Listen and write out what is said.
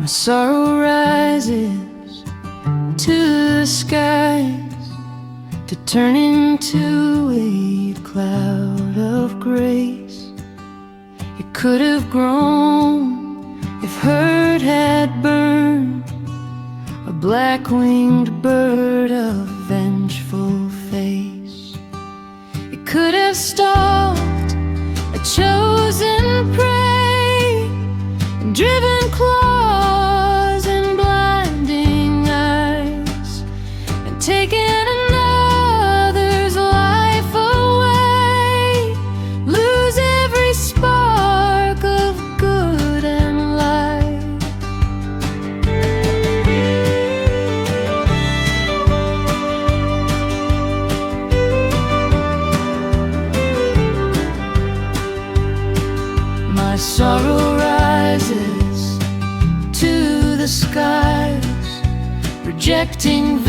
My sorrow rises to the skies to turn into a cloud of grace. It could have grown if hurt had burned, a black-winged bird of vengeful face. It could have stalked a chosen prey and driven claws and blinding eyes and taken another's life away, lose every spark of good and light. My sorrow rises to the skies, rejecting